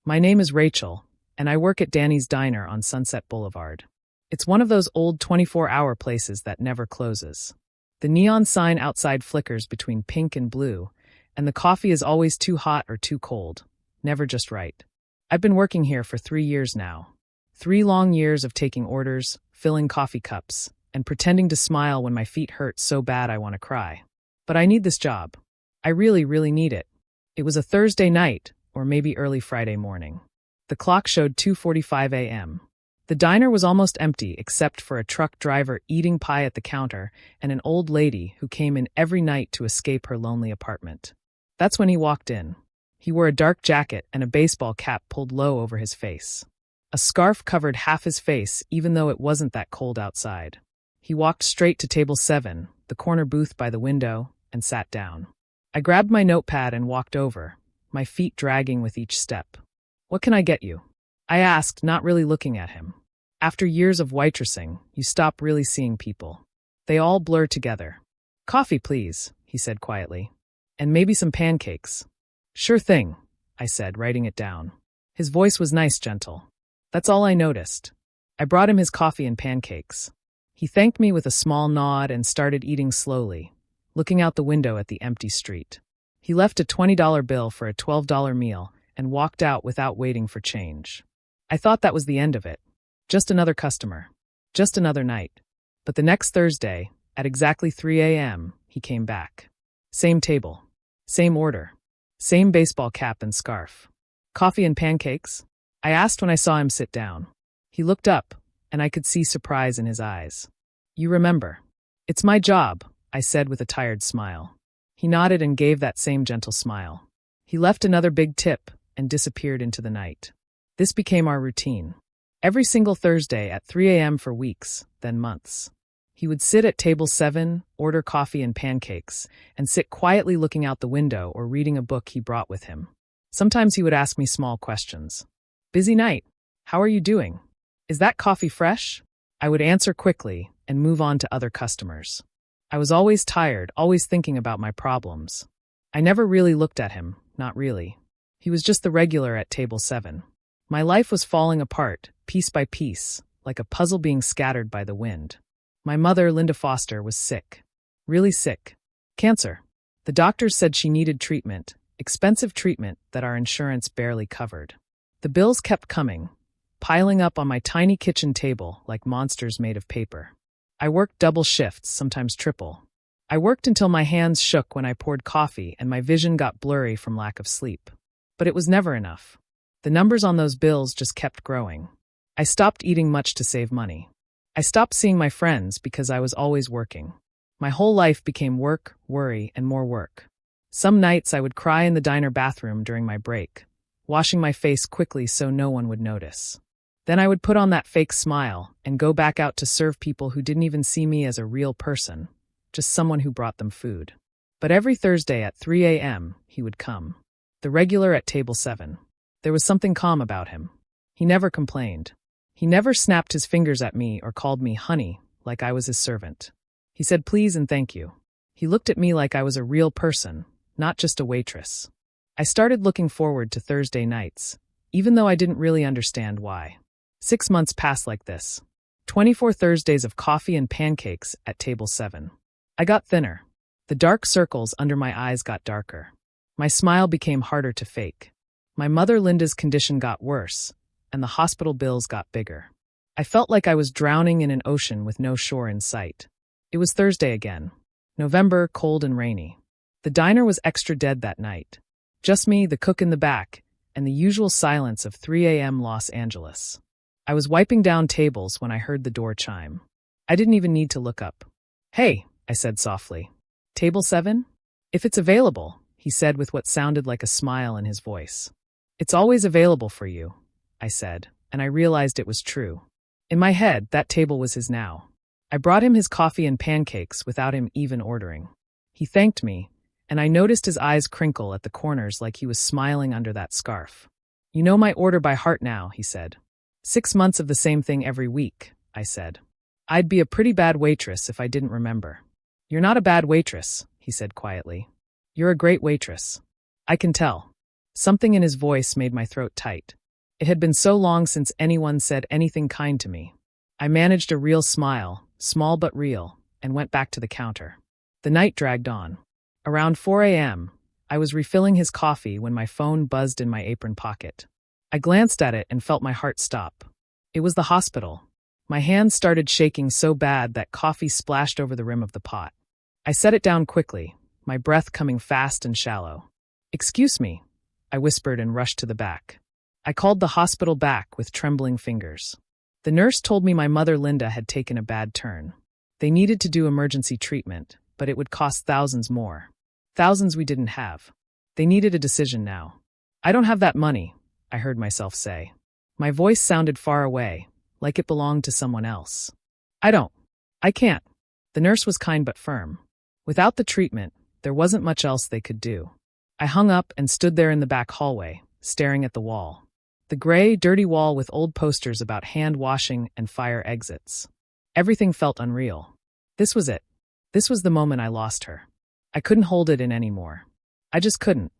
My name is Rachel, and I work at Danny's Diner on Sunset Boulevard. It's one of those old 24-hour places that never closes. The neon sign outside flickers between pink and blue, and the coffee is always too hot or too cold, never just right. I've been working here for 3 years now. 3 long years of taking orders, filling coffee cups, and pretending to smile when my feet hurt so bad I want to cry. But I need this job. I really, really need it. It was a Thursday night, or maybe early Friday morning. The clock showed 2:45 a.m. The diner was almost empty except for a truck driver eating pie at the counter and an old lady who came in every night to escape her lonely apartment. That's when he walked in. He wore a dark jacket and a baseball cap pulled low over his face. A scarf covered half his face even though it wasn't that cold outside. He walked straight to table 7, the corner booth by the window, and sat down. I grabbed my notepad and walked over, my feet dragging with each step. "What can I get you?" I asked, not really looking at him. After years of waitressing, you stop really seeing people. They all blur together. "Coffee, please," he said quietly. "And maybe some pancakes." "Sure thing," I said, writing it down. His voice was nice, gentle. That's all I noticed. I brought him his coffee and pancakes. He thanked me with a small nod and started eating slowly, looking out the window at the empty street. He left a $20 bill for a $12 meal and walked out without waiting for change. I thought that was the end of it. Just another customer. Just another night. But the next Thursday, at exactly 3 a.m., he came back. Same table. Same order. Same baseball cap and scarf. "Coffee and pancakes?" I asked when I saw him sit down. He looked up, and I could see surprise in his eyes. "You remember." "It's my job," I said with a tired smile. He nodded and gave that same gentle smile. He left another big tip and disappeared into the night. This became our routine. Every single Thursday at 3 a.m. for weeks, then months. He would sit at table 7, order coffee and pancakes, and sit quietly looking out the window or reading a book he brought with him. Sometimes he would ask me small questions. "Busy night. How are you doing? Is that coffee fresh?" I would answer quickly and move on to other customers. I was always tired, always thinking about my problems. I never really looked at him, not really. He was just the regular at table 7. My life was falling apart, piece by piece, like a puzzle being scattered by the wind. My mother, Linda Foster, was sick. Really sick. Cancer. The doctors said she needed treatment, expensive treatment that our insurance barely covered. The bills kept coming, piling up on my tiny kitchen table like monsters made of paper. I worked double shifts, sometimes triple. I worked until my hands shook when I poured coffee and my vision got blurry from lack of sleep. But it was never enough. The numbers on those bills just kept growing. I stopped eating much to save money. I stopped seeing my friends because I was always working. My whole life became work, worry, and more work. Some nights I would cry in the diner bathroom during my break, washing my face quickly so no one would notice. Then I would put on that fake smile and go back out to serve people who didn't even see me as a real person, just someone who brought them food. But every Thursday at 3 a.m., he would come. The regular at table 7. There was something calm about him. He never complained. He never snapped his fingers at me or called me honey, like I was his servant. He said please and thank you. He looked at me like I was a real person, not just a waitress. I started looking forward to Thursday nights, even though I didn't really understand why. 6 months passed like this. 24 Thursdays of coffee and pancakes at table 7. I got thinner. The dark circles under my eyes got darker. My smile became harder to fake. My mother Linda's condition got worse, and the hospital bills got bigger. I felt like I was drowning in an ocean with no shore in sight. It was Thursday again. November, cold and rainy. The diner was extra dead that night. Just me, the cook in the back, and the usual silence of 3 a.m. Los Angeles. I was wiping down tables when I heard the door chime. I didn't even need to look up. "Hey," I said softly. "Table 7? If it's available," he said with what sounded like a smile in his voice. "It's always available for you," I said, and I realized it was true. In my head, that table was his now. I brought him his coffee and pancakes without him even ordering. He thanked me, and I noticed his eyes crinkle at the corners like he was smiling under that scarf. "You know my order by heart now," he said. 6 months of the same thing every week, I said. "I'd be a pretty bad waitress if I didn't remember." "You're not a bad waitress," he said quietly. "You're a great waitress. I can tell." Something in his voice made my throat tight. It had been so long since anyone said anything kind to me. I managed a real smile, small but real, and went back to the counter. The night dragged on. Around 4 a.m., I was refilling his coffee when my phone buzzed in my apron pocket. I glanced at it and felt my heart stop. It was the hospital. My hands started shaking so bad that coffee splashed over the rim of the pot. I set it down quickly, my breath coming fast and shallow. "Excuse me," I whispered and rushed to the back. I called the hospital back with trembling fingers. The nurse told me my mother Linda had taken a bad turn. They needed to do emergency treatment, but it would cost thousands more. Thousands we didn't have. They needed a decision now. "I don't have that money," I heard myself say. My voice sounded far away, like it belonged to someone else. I can't." The nurse was kind but firm. Without the treatment, there wasn't much else they could do. I hung up and stood there in the back hallway, staring at the wall. The gray, dirty wall with old posters about hand washing and fire exits. Everything felt unreal. This was it. This was the moment I lost her. I couldn't hold it in anymore. I just couldn't.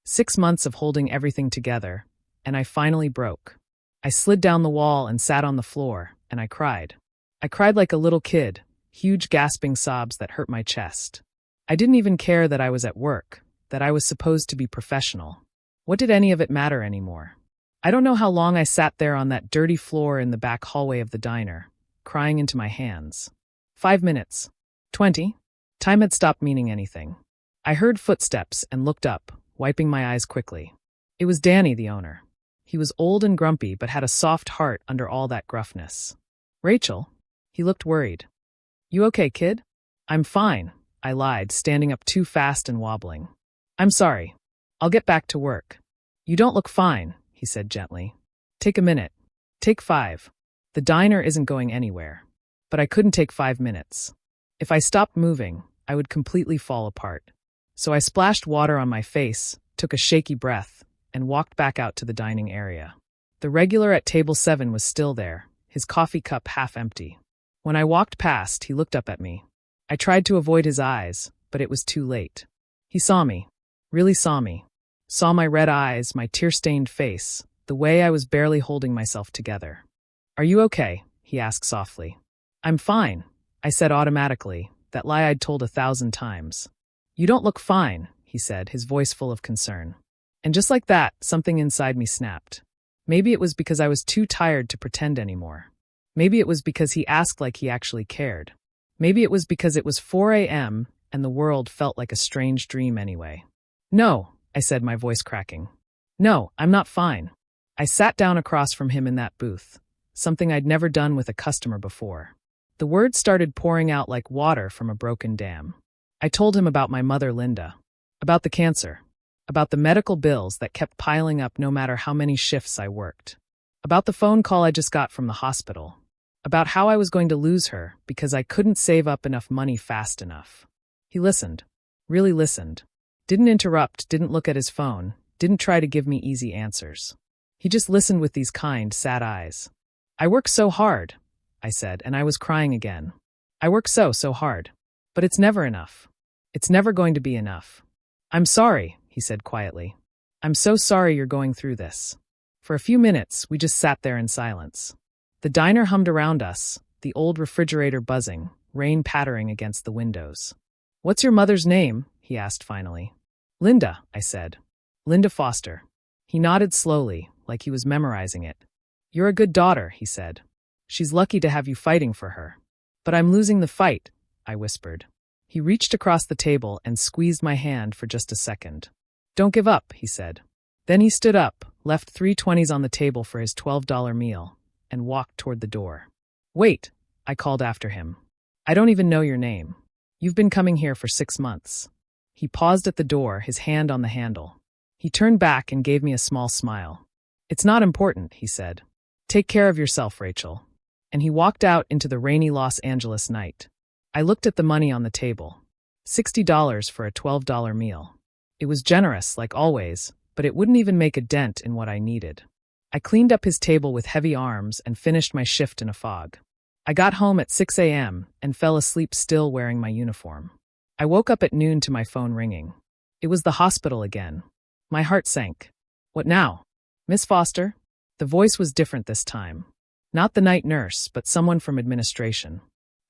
6 months of holding everything together, and I finally broke. I slid down the wall and sat on the floor, and I cried. I cried like a little kid, huge gasping sobs that hurt my chest. I didn't even care that I was at work, that I was supposed to be professional. What did any of it matter anymore? I don't know how long I sat there on that dirty floor in the back hallway of the diner, crying into my hands. 5 minutes. 20? Time had stopped meaning anything. I heard footsteps and looked up, wiping my eyes quickly. It was Danny, the owner. He was old and grumpy but had a soft heart under all that gruffness. "Rachel?" He looked worried. "You okay, kid?" "I'm fine," I lied, standing up too fast and wobbling. "I'm sorry. I'll get back to work." "You don't look fine," he said gently. "Take a minute. Take 5. The diner isn't going anywhere." But I couldn't take 5 minutes. If I stopped moving, I would completely fall apart. So I splashed water on my face, took a shaky breath, and walked back out to the dining area. The regular at table 7 was still there, his coffee cup half empty. When I walked past, he looked up at me. I tried to avoid his eyes, but it was too late. He saw me. Really saw me. Saw my red eyes, my tear-stained face, the way I was barely holding myself together. "Are you okay?" he asked softly. "I'm fine," I said automatically, that lie I'd told 1,000 times. "You don't look fine," he said, his voice full of concern. And just like that, something inside me snapped. Maybe it was because I was too tired to pretend anymore. Maybe it was because he asked like he actually cared. Maybe it was because it was 4 a.m. and the world felt like a strange dream anyway. "No," I said, my voice cracking. "No, I'm not fine." I sat down across from him in that booth, something I'd never done with a customer before. The words started pouring out like water from a broken dam. I told him about my mother Linda, about the cancer, about the medical bills that kept piling up no matter how many shifts I worked, about the phone call I just got from the hospital, about how I was going to lose her because I couldn't save up enough money fast enough. He listened, really listened, didn't interrupt, didn't look at his phone, didn't try to give me easy answers. He just listened with these kind, sad eyes. "I work so hard," I said, and I was crying again. "I work so hard. But it's never enough. It's never going to be enough." "I'm sorry," he said quietly. "I'm so sorry you're going through this." For a few minutes, we just sat there in silence. The diner hummed around us, the old refrigerator buzzing, rain pattering against the windows. "What's your mother's name?" he asked finally. "Linda," I said. "Linda Foster." He nodded slowly, like he was memorizing it. "You're a good daughter," he said. "She's lucky to have you fighting for her." "But I'm losing the fight," I whispered. He reached across the table and squeezed my hand for just a second. "Don't give up," he said. Then he stood up, left 3 20s on the table for his $12 meal, and walked toward the door. "Wait," I called after him. "I don't even know your name. You've been coming here for 6 months." He paused at the door, his hand on the handle. He turned back and gave me a small smile. "It's not important," he said. "Take care of yourself, Rachel." And he walked out into the rainy Los Angeles night. I looked at the money on the table. $60 for a $12 meal. It was generous, like always, but it wouldn't even make a dent in what I needed. I cleaned up his table with heavy arms and finished my shift in a fog. I got home at 6 a.m. and fell asleep still wearing my uniform. I woke up at noon to my phone ringing. It was the hospital again. My heart sank. What now? Miss Foster? The voice was different this time. Not the night nurse, but someone from administration.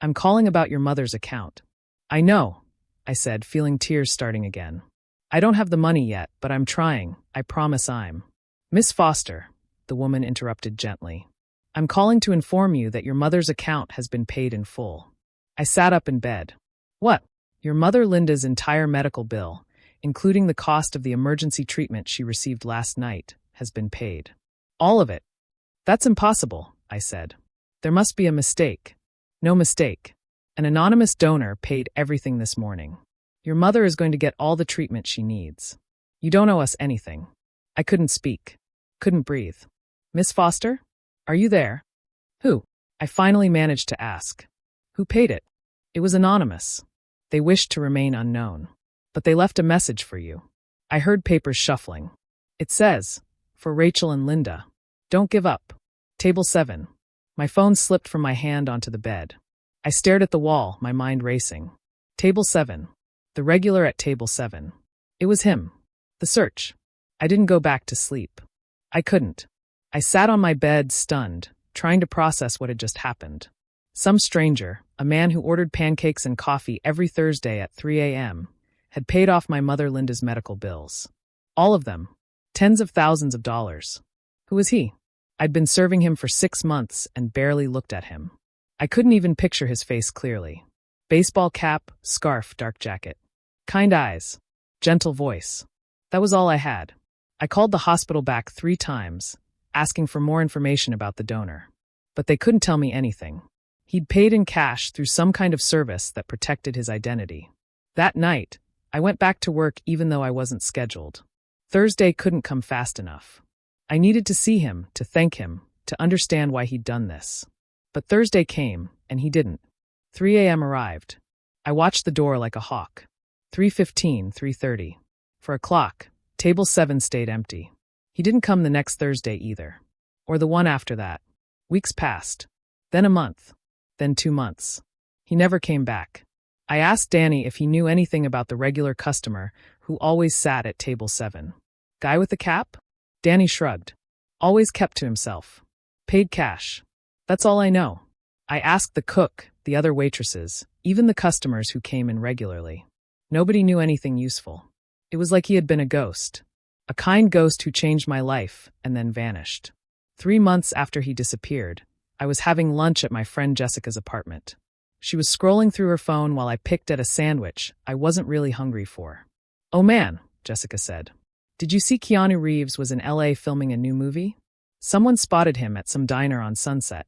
I'm calling about your mother's account. I know, I said, feeling tears starting again. I don't have the money yet, but I'm trying. I promise I'm. Miss Foster, the woman interrupted gently. I'm calling to inform you that your mother's account has been paid in full. I sat up in bed. What? Your mother Linda's entire medical bill, including the cost of the emergency treatment she received last night, has been paid. All of it. That's impossible, I said. There must be a mistake. No mistake. An anonymous donor paid everything this morning. Your mother is going to get all the treatment she needs. You don't owe us anything. I couldn't speak. Couldn't breathe. Miss Foster? Are you there? Who? I finally managed to ask. Who paid it? It was anonymous. They wished to remain unknown. But they left a message for you. I heard papers shuffling. It says, for Rachel and Linda. Don't give up. Table 7. My phone slipped from my hand onto the bed. I stared at the wall, my mind racing. Table 7. The regular at table 7. It was him. The search. I didn't go back to sleep. I couldn't. I sat on my bed, stunned, trying to process what had just happened. Some stranger, a man who ordered pancakes and coffee every Thursday at 3 a.m., had paid off my mother Linda's medical bills. All of them. Tens of thousands of dollars. Who was he? I'd been serving him for 6 months and barely looked at him. I couldn't even picture his face clearly. Baseball cap, scarf, dark jacket. Kind eyes. Gentle voice. That was all I had. I called the hospital back 3 times, asking for more information about the donor. But they couldn't tell me anything. He'd paid in cash through some kind of service that protected his identity. That night, I went back to work even though I wasn't scheduled. Thursday couldn't come fast enough. I needed to see him, to thank him, to understand why he'd done this. But Thursday came, and he didn't. 3 a.m. arrived. I watched the door like a hawk. 3:15, 3:30. For a clock, table 7 stayed empty. He didn't come the next Thursday either. Or the one after that. Weeks passed. Then a month. Then 2 months. He never came back. I asked Danny if he knew anything about the regular customer who always sat at table 7. Guy with the cap? Danny shrugged. Always kept to himself. Paid cash. That's all I know. I asked the cook, the other waitresses, even the customers who came in regularly. Nobody knew anything useful. It was like he had been a ghost. A kind ghost who changed my life and then vanished. 3 months after he disappeared, I was having lunch at my friend Jessica's apartment. She was scrolling through her phone while I picked at a sandwich I wasn't really hungry for. Oh man, Jessica said. Did you see Keanu Reeves was in LA filming a new movie? Someone spotted him at some diner on Sunset.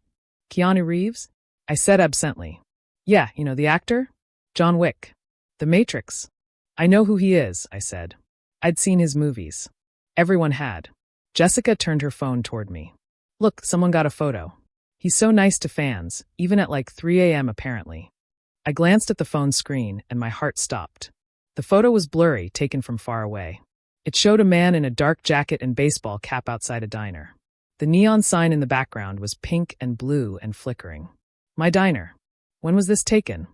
Keanu Reeves? I said absently. Yeah, you know the actor? John Wick. The Matrix. I know who he is, I said. I'd seen his movies. Everyone had. Jessica turned her phone toward me. Look, someone got a photo. He's so nice to fans, even at like 3 a.m. apparently. I glanced at the phone screen and my heart stopped. The photo was blurry, taken from far away. It showed a man in a dark jacket and baseball cap outside a diner. The neon sign in the background was pink and blue and flickering. My diner. When was this taken?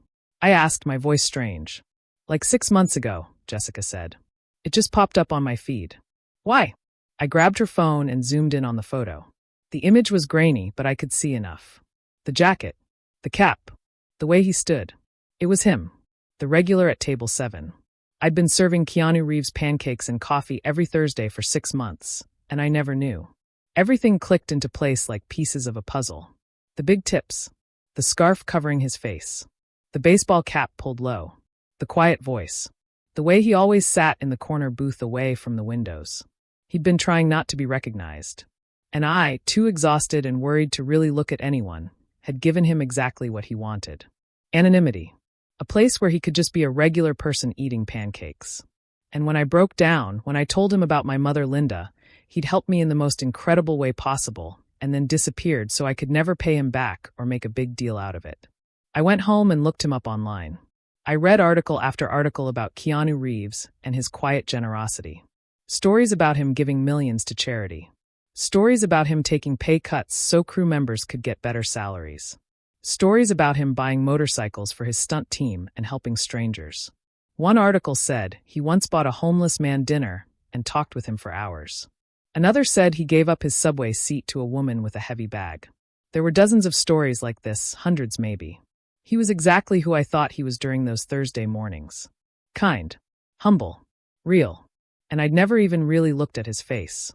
I asked, my voice strange. Like 6 months ago, Jessica said. It just popped up on my feed. Why? I grabbed her phone and zoomed in on the photo. The image was grainy, but I could see enough. The jacket. The cap. The way he stood. It was him. The regular at table 7. I'd been serving Keanu Reeves pancakes and coffee every Thursday for 6 months, and I never knew. Everything clicked into place like pieces of a puzzle. The big tips. The scarf covering his face. The baseball cap pulled low. The quiet voice. The way he always sat in the corner booth away from the windows. He'd been trying not to be recognized. And I, too exhausted and worried to really look at anyone, had given him exactly what he wanted. Anonymity. A place where he could just be a regular person eating pancakes. And when I broke down, when I told him about my mother Linda, he'd helped me in the most incredible way possible, and then disappeared so I could never pay him back or make a big deal out of it. I went home and looked him up online. I read article after article about Keanu Reeves and his quiet generosity. Stories about him giving millions to charity. Stories about him taking pay cuts so crew members could get better salaries. Stories about him buying motorcycles for his stunt team and helping strangers. One article said he once bought a homeless man dinner and talked with him for hours. Another said he gave up his subway seat to a woman with a heavy bag. There were dozens of stories like this, hundreds maybe. He was exactly who I thought he was during those Thursday mornings. Kind, humble, real, and I'd never even really looked at his face.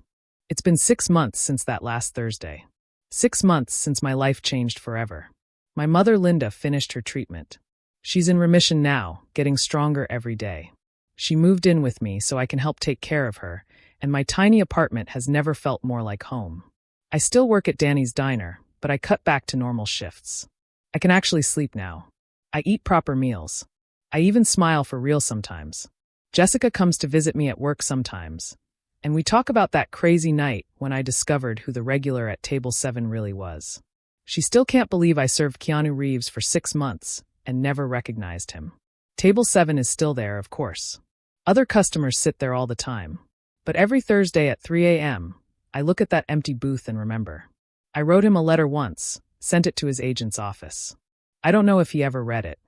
It's been 6 months since that last Thursday. 6 months since my life changed forever. My mother Linda finished her treatment. She's in remission now, getting stronger every day. She moved in with me so I can help take care of her, and my tiny apartment has never felt more like home. I still work at Danny's Diner, but I cut back to normal shifts. I can actually sleep now. I eat proper meals. I even smile for real sometimes. Jessica comes to visit me at work sometimes, and we talk about that crazy night when I discovered who the regular at Table 7 really was. She still can't believe I served Keanu Reeves for 6 months and never recognized him. Table 7 is still there, of course. Other customers sit there all the time. But every Thursday at 3 a.m., I look at that empty booth and remember. I wrote him a letter once, sent it to his agent's office. I don't know if he ever read it.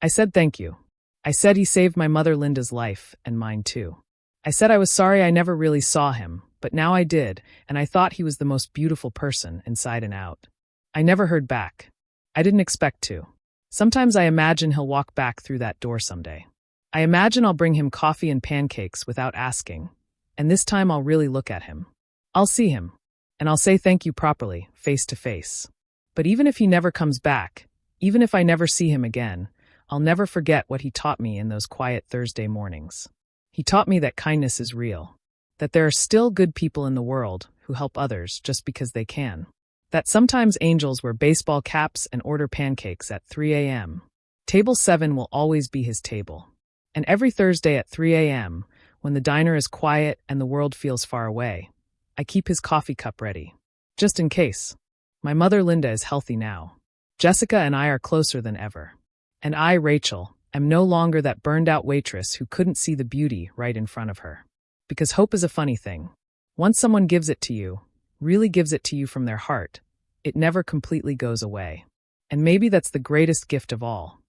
I said thank you. I said he saved my mother Linda's life, and mine too. I said I was sorry I never really saw him, but now I did, and I thought he was the most beautiful person inside and out. I never heard back. I didn't expect to. Sometimes I imagine he'll walk back through that door someday. I imagine I'll bring him coffee and pancakes without asking, and this time I'll really look at him. I'll see him, and I'll say thank you properly, face to face. But even if he never comes back, even if I never see him again, I'll never forget what he taught me in those quiet Thursday mornings. He taught me that kindness is real, that there are still good people in the world who help others just because they can, that sometimes angels wear baseball caps and order pancakes at 3 a.m. Table 7 will always be his table. And every Thursday at 3 a.m., when the diner is quiet and the world feels far away, I keep his coffee cup ready. Just in case. My mother Linda is healthy now. Jessica and I are closer than ever. And I, Rachel, am no longer that burned-out waitress who couldn't see the beauty right in front of her. Because hope is a funny thing. Once someone gives it to you, really gives it to you from their heart, it never completely goes away. And maybe that's the greatest gift of all.